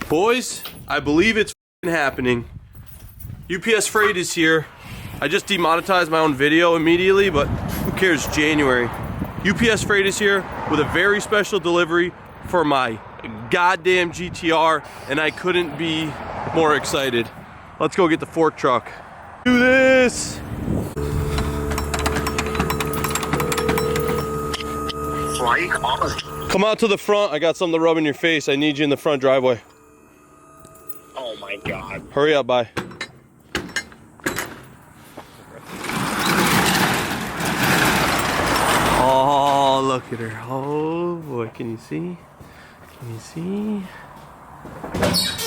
Boys, I believe it's happening. UPS Freight is here. I just demonetized my own video immediately, but who cares, January. UPS Freight is here with a very special delivery for my goddamn GTR, and I couldn't be more excited. Let's go get the fork truck. Do this! Come out to the front, I got something to rub in your face. I need you in the front driveway. Oh my God. Hurry up, bye. Oh, look at her. Oh boy, can you see? Can you see?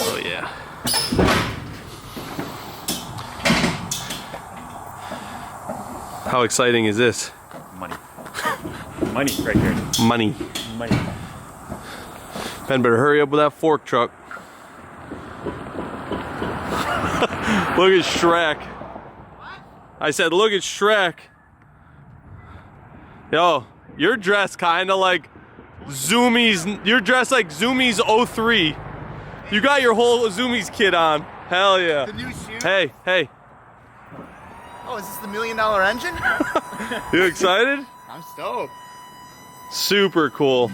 Oh yeah. How exciting is this? Money. Money right here. Money. Money. Ben better hurry up with that fork truck. Look at Shrek. What? I said, look at Shrek. Yo, you're dressed kind of like Zoomies. You're dressed like Zoomies 03. You got your whole Zoomies kit on. Hell yeah. The new shoe? Hey, hey. Oh, is this the $1 million engine? You excited? I'm stoked. Super cool.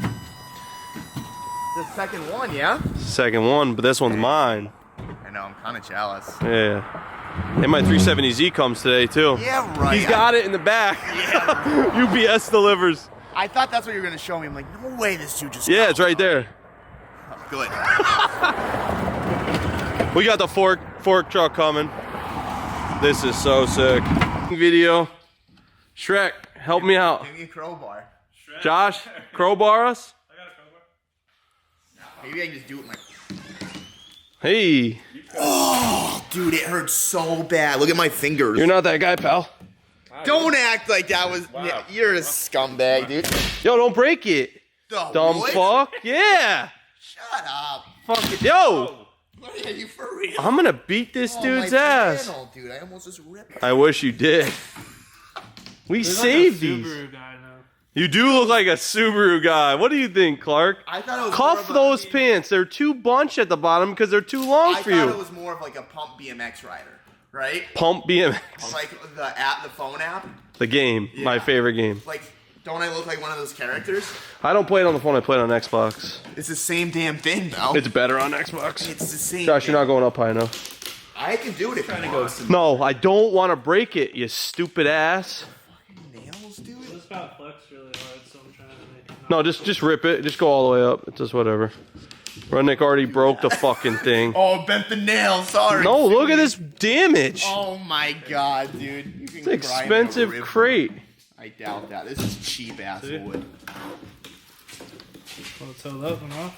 The second one, yeah? Second one, but this one's mine. I know, I'm kind of jealous. Yeah. And my 370Z comes today too. Yeah, right. He's got it in the back. Yeah. UPS delivers. I thought that's what you were going to show me. I'm like, no way this dude just... Yeah, it's right there. Oh, good. We got the fork truck coming. This is so sick. Video. Shrek, help me out. Give me a crowbar. Josh, crowbar us? I got a crowbar. Maybe I can just do it with my... Hey. Oh, dude, it hurts so bad. Look at my fingers. You're not that guy, pal. Don't act like that was... Wow. Yeah, you're a scumbag, dude. Yo, don't break it. The Dumb what? fuck. Yeah. Shut up. Fuck it. Yo. What are you for real? I'm gonna beat this dude's my ass. panel, dude. I almost just ripped it. I wish you did. We saved these. Guy now. You do look like a Subaru guy. What do you think, Clark? I thought it was Cuff more of those pants. They're too bunched at the bottom because they're too long I for thought it you. was more of like a pump BMX rider, right? Pump BMX. Like the app, the phone app. The game. My Yeah. favorite game. Like, don't I look like one of those characters? I don't play it on the phone. I play it on Xbox. It's the same damn thing, though. It's better on Xbox. It's the same. Josh, you're thing. not going up high enough. I can do it if you want. No, I don't want to break it, you stupid ass. Nails, dude. This got flexed really hard, so I'm trying to make it No, just rip it. Just go all the way up. It's just whatever. Redneck already broke the fucking thing. Oh, bent the nail. Sorry. No, look at this damage. Oh my god, dude. You can It's an expensive crate. I doubt that. This is cheap ass wood. Well, it's held up and off.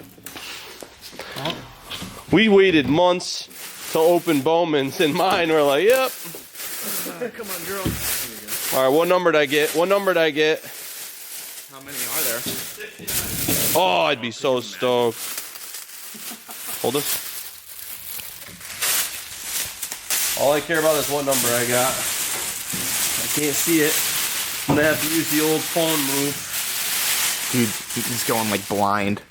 Oh. We waited months to open Bowman's, and mine were like, yep. Come on, girl. All right, what number did I get? What number did I get? How many are there? Oh, I'd be so stoked. Hold this. All I care about is what number I got. I can't see it. I'm gonna have to use the old phone move. Dude, he's going like blind.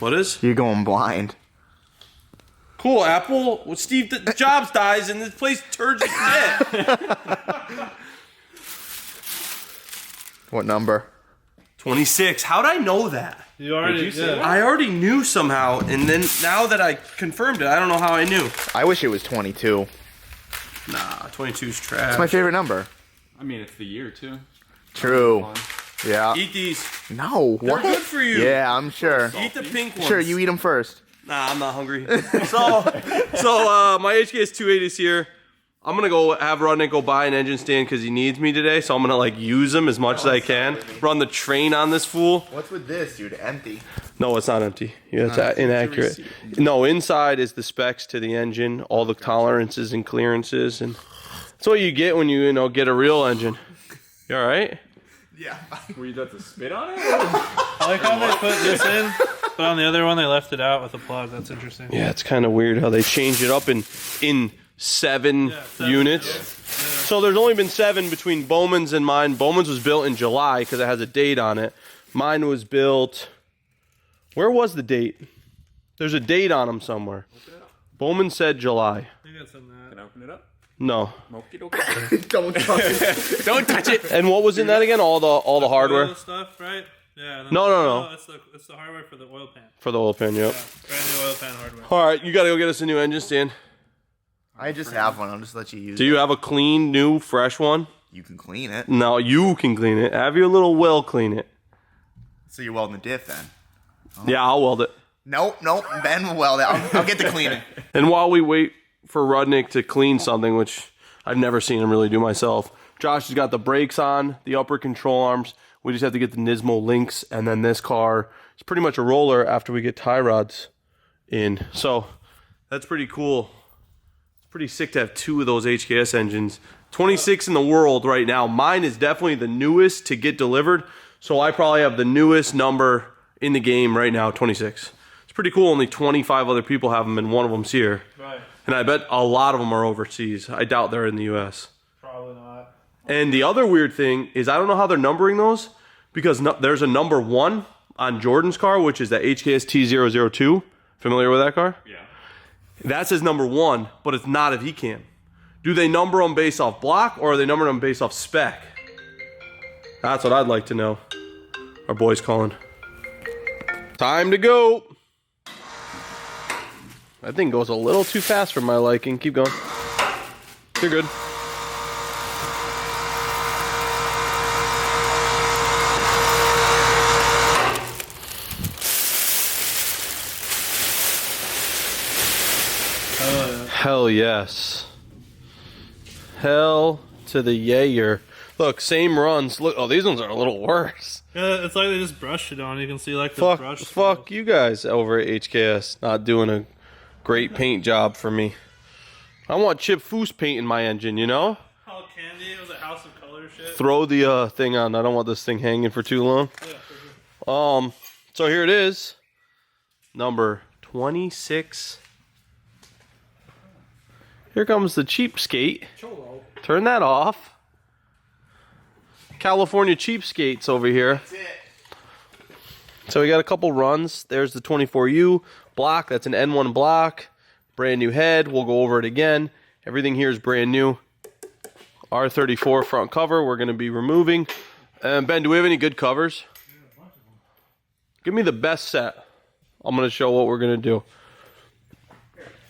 What is? You're going blind. Cool, Apple. Well, Steve Jobs dies and this place turns its head. What number? 26. How'd I know that? You already did. I already knew somehow, and then now that I confirmed it, I don't know how I knew. I wish it was 22. Nah, 22's trash. It's my favorite number. I mean, it's the year too. True. Yeah. Eat these. No. They're What? good for you. Yeah, I'm sure. Eat the pink ones. Sure, you eat them first. Nah, I'm not hungry. So my HKS 280 is here. I'm gonna go have Rodney go buy an engine stand because he needs me today. So I'm gonna like use him as much as I can. Run the train on this fool. What's with this, dude? Empty. No, it's not empty. Yeah, it's inaccurate. No, inside is the specs to the engine, all the tolerances and clearances, and that's what you get when you get a real engine. You all right? Yeah. Were you about to spit on it? I like how they put this in, but on the other one they left it out with a plug. That's interesting. Yeah, it's kind of weird how they change it up in 7 units. Yeah. So there's only been 7 between Bowman's and mine. Bowman's was built in July because it has a date on it. Mine was built. Where was the date? There's a date on them somewhere. Bowman said July. I think that's in that. Can I open it up? No. Don't touch it. Don't touch it. And what was in that again? All the hardware? Oil stuff, right? Yeah. and then- No. It's the hardware for the oil pan. For the oil pan, yep. Yeah, brand new oil pan hardware. All right, you got to go get us a new engine stand. I just have one. I'll just let you use Do it. you have a clean, new, fresh one? You can clean it. No, you can clean it. Have your little Will clean it. So you're welding the diff then? Yeah, I'll weld it. Nope. Ben will weld it. I'll get the cleaning. And while we wait for Rudnick to clean something, which I've never seen him really do myself, Josh has got the brakes on, the upper control arms. We just have to get the Nismo links, and then this car is pretty much a roller after we get tie rods in. So that's pretty cool. It's pretty sick to have 2 of those HKS engines. 26 in the world right now. Mine is definitely the newest to get delivered, so I probably have the newest number in the game right now, 26. It's pretty cool. Only 25 other people have them, and one of them's here. Right. And I bet a lot of them are overseas. I doubt they're in the U.S. Probably not. And the other weird thing is I don't know how they're numbering those, because there's a number 1 on Jordan's car, which is the HKS T002. Familiar with that car? Yeah. That says number 1, but it's not if he can. Do they number them based off block, or are they numbering them based off spec? That's what I'd like to know. Our boy's calling. Time to go. That thing goes a little too fast for my liking. Keep going. You're good. Hell yes. Hell to the yayer. Look, same runs. Look, oh, these ones are a little worse. Yeah, it's like they just brushed it on. You can see like the brush. Fuck you guys over at HKS. Not doing a great paint job for me. I want Chip Foose paint in my engine, you know? All candy. It was a House of Color shit. Throw the thing on. I don't want this thing hanging for too long. Yeah, for sure. So here it is. Number 26. Here comes the cheapskate. Turn that off. California cheapskates over here. That's it. So we got a couple runs. There's the 24U block. That's an N1 block. Brand new head. We'll go over it again. Everything here is brand new. R34 front cover we're going to be removing. Ben, do we have any good covers? Give me the best set. I'm going to show what we're going to do.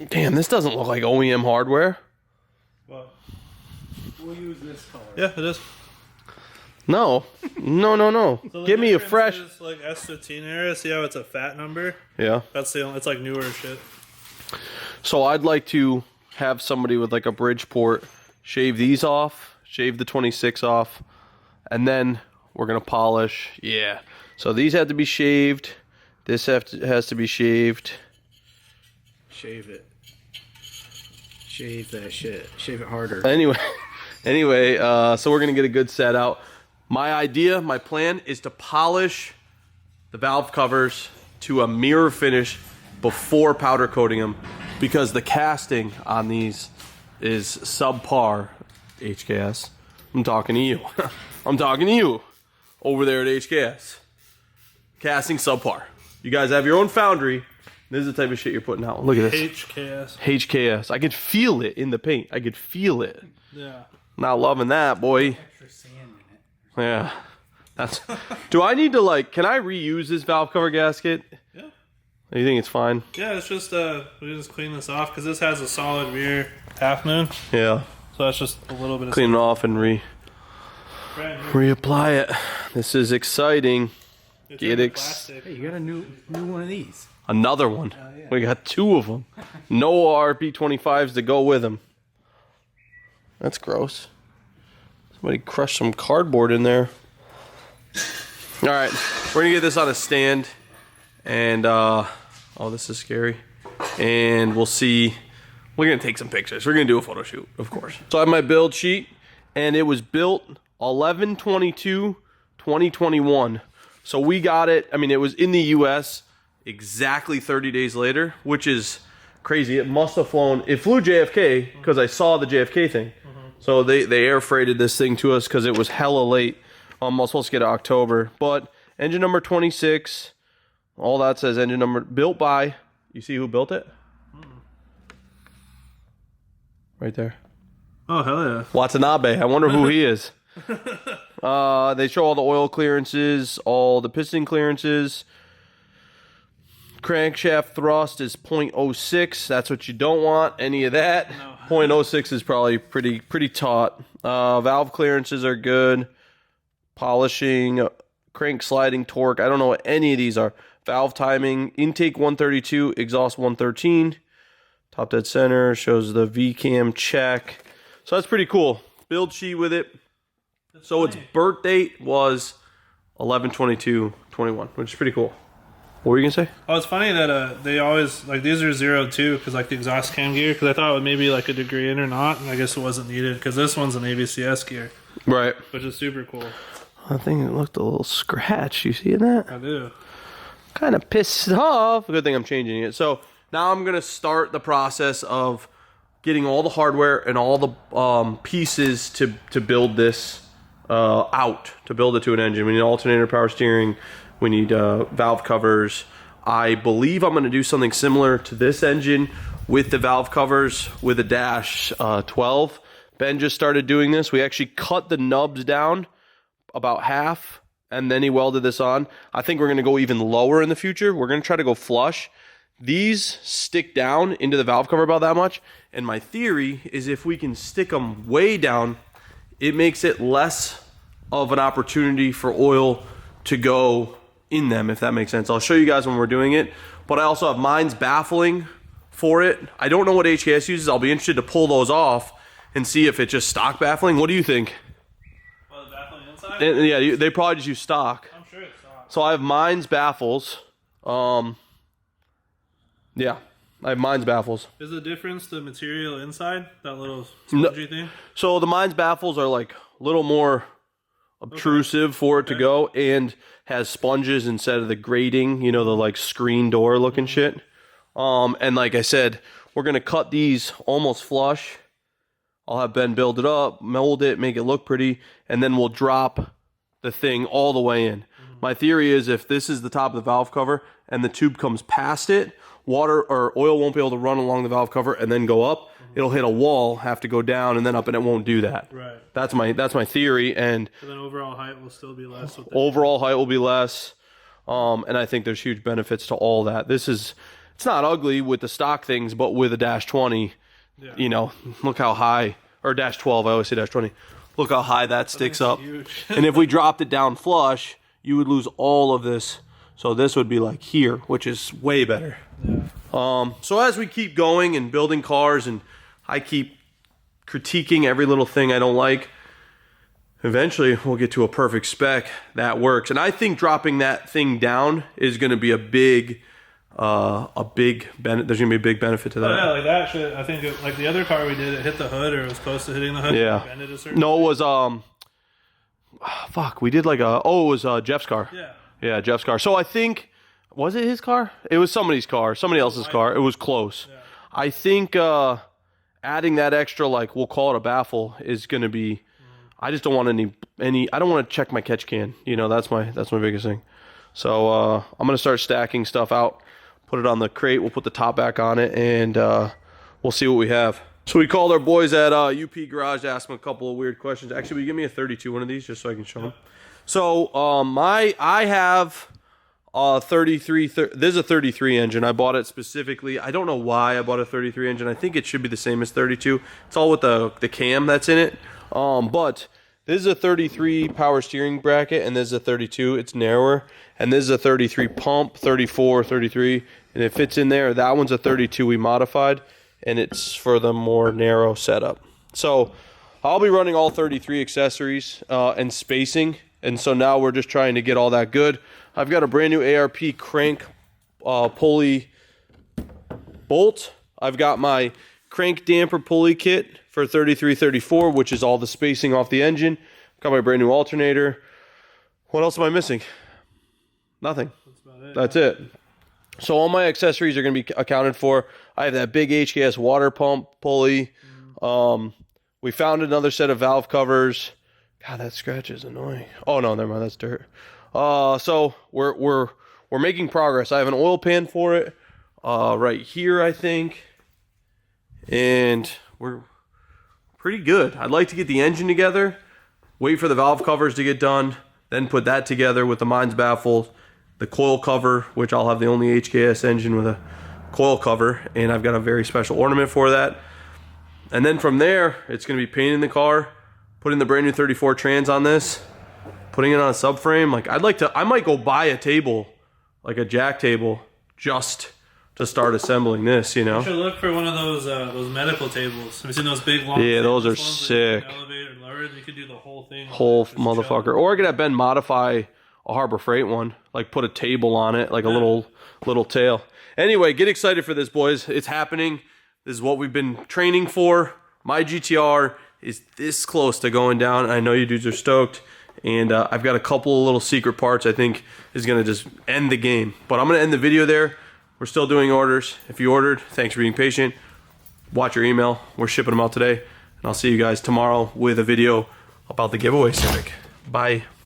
Damn, this doesn't look like OEM hardware. What? We'll use this color. Yeah, it is. No. No. So the Give me a difference fresh... is, like S15 area. See how it's a fat number? Yeah. That's the only, it's like newer shit. So I'd like to have somebody with like a Bridgeport shave these off, shave the 26 off, and then we're going to polish. Yeah. So these have to be shaved. This has to be shaved. Shave it. Shave that shit. Shave it harder. Anyway, so we're going to get a good set out. My plan is to polish the valve covers to a mirror finish before powder coating them, because the casting on these is subpar. HKS. I'm talking to you. I'm talking to you over there at HKS. Casting subpar. You guys have your own foundry. This is the type of shit you're putting out. Look at this. HKS. HKS. I could feel it in the paint. I could feel it. Yeah. Not loving that, boy. Extra sand in it. Yeah. That's. Do I need to can I reuse this valve cover gasket? Yeah. You think it's fine? Yeah, it's just we just clean this off because this has a solid rear half moon, Yeah. so that's just a little bit of Clean it off and brand new. reapply it. This is exciting. It's Get in ex- plastic. Hey, you got a new one of these. Another one. yeah. We got 2 of them. No RP25s to go with them. That's gross. Somebody crushed some cardboard in there. All right, we're gonna get this on a stand, and oh, this is scary. And we'll see. We're gonna take some pictures. We're gonna do a photo shoot, of course. So I have my build sheet, and it was built 11/22/2021. So we got it. I mean, it was in the U.S. exactly 30 days later, which is crazy. It must have flown. It flew JFK because I saw the JFK thing. So they air freighted this thing to us because it was hella late. I was supposed to get it October. But engine number 26, all that says engine number, built by You see who built it? Right there. Oh, hell yeah. Watanabe. I wonder who he is. They show all the oil clearances, all the piston clearances. Crankshaft thrust is 0.06. That's what you don't want. Any of that. No. 0.06 is probably pretty taut. Valve clearances are good. Polishing, crank sliding torque. I don't know what any of these are. Valve timing, intake 132, exhaust 113. Top dead center shows the V-cam check. So that's pretty cool. Build sheet with it. So its birth date was 11/22/21, which is pretty cool. What were you gonna say? Oh, it's funny that they always like these are 02 because like the exhaust cam gear, because I thought it would maybe like a degree in or not, and I guess it wasn't needed because this one's an ABCS gear, Right. which is super cool. I think it looked a little scratched. You see that? I do. Kind of pissed off. Good thing I'm changing it. So now I'm gonna start the process of getting all the hardware and all the pieces to build this out, to build it to an engine. We need alternator, power steering. We need valve covers. I believe I'm going to do something similar to this engine with the valve covers with a dash 12. Ben just started doing this. We actually cut the nubs down about half, and then he welded this on. I think we're going to go even lower in the future. We're going to try to go flush. These stick down into the valve cover about that much, and my theory is if we can stick them way down, it makes it less of an opportunity for oil to go in them, if that makes sense. I'll show you guys when we're doing it, but I also have mine's baffling for it. I don't know what HKS uses. I'll be interested to pull those off and see if it's just stock baffling. What do you think? Well, the baffling inside? Yeah, they probably just use stock. I'm sure it's stock. So I have mine's baffles. Yeah, I have mine's baffles. Is the difference the material inside? That little spongy thing? So the mine's baffles are like a little more obtrusive for it to go, and has sponges instead of the grating, you know, the like screen door looking shit. And like I said, we're gonna cut these almost flush. I'll have Ben build it up, mold it, make it look pretty, and then we'll drop the thing all the way in. My theory is if this is the top of the valve cover and the tube comes past it, water or oil won't be able to run along the valve cover and then go up. It'll hit a wall, have to go down and then up, and it won't do that. Right. That's my theory. And so then overall height will still be less. With overall height will be less. And I think there's huge benefits to all that. It's not ugly with the stock things, but with a dash 20, you know, look how high, or dash 12, I always say dash 20. Look how high that sticks up. And if we dropped it down flush, you would lose all of this. So this would be like here, which is way better. Yeah. So as we keep going and building cars, and I keep critiquing every little thing I don't like, eventually we'll get to a perfect spec that works. And I think dropping that thing down is going to be a big benefit. There's going to be a big benefit to that. Oh, yeah, like that shit. I think like the other car we did, it hit the hood, or it was close to hitting the hood. Yeah. Bended a certain No, it was we did like it was Jeff's car. Yeah. Yeah, Jeff's car. So I think, was it his car? It was somebody's car, somebody else's car. It was close. Yeah. I think adding that extra, like we'll call it a baffle, is going to be. I just don't want any. I don't want to check my catch can. You know, that's my biggest thing. So I'm going to start stacking stuff out, put it on the crate. We'll put the top back on it, and we'll see what we have. So we called our boys at UP Garage to ask them a couple of weird questions. Actually, will you give me a 32 one of these just so I can show them? So I have a 33. This is a 33 engine. I bought it specifically. I don't know why I bought a 33 engine. I think it should be the same as 32. It's all with the cam that's in it. But this is a 33 power steering bracket, and this is a 32. It's narrower. And this is a 33 pump, 34, 33, and it fits in there. That one's a 32 we modified, and it's for the more narrow setup. So I'll be running all 33 accessories and spacing. And so now we're just trying to get all that good. I've got a brand new ARP crank pulley bolt. I've got my crank damper pulley kit for 3334, which is all the spacing off the engine. Got my brand new alternator. What else am I missing? Nothing. That's it. So all my accessories are going to be accounted for. I have that big HKS water pump pulley. We found another set of valve covers. God, that scratch is annoying. Oh no, never mind, that's dirt. So we're making progress. I have an oil pan for it. right here, I think. And we're pretty good. I'd like to get the engine together, wait for the valve covers to get done, then put that together with the mines baffle, the coil cover, which I'll have the only HKS engine with a coil cover, and I've got a very special ornament for that. And then from there, it's going to be painting the car, putting the brand new 34 trans on this, putting it on a subframe. Like I might go buy a table, like a jack table, just to start assembling this, you know. You should look for one of those medical tables. Have you seen those big long? Yeah, those are ones that sick. you can elevate or lower? You could do the whole thing. Whole Just motherfucker. chill. Or I could have Ben modify a Harbor Freight one, like put a table on it, like a little tail. Anyway, get excited for this, boys. It's happening. This is what we've been training for. My GTR is this close to going down. I know you dudes are stoked. And I've got a couple of little secret parts I think is going to just end the game. But I'm going to end the video there. We're still doing orders. If you ordered, thanks for being patient. Watch your email. We're shipping them out today. And I'll see you guys tomorrow with a video about the giveaway Civic. Bye.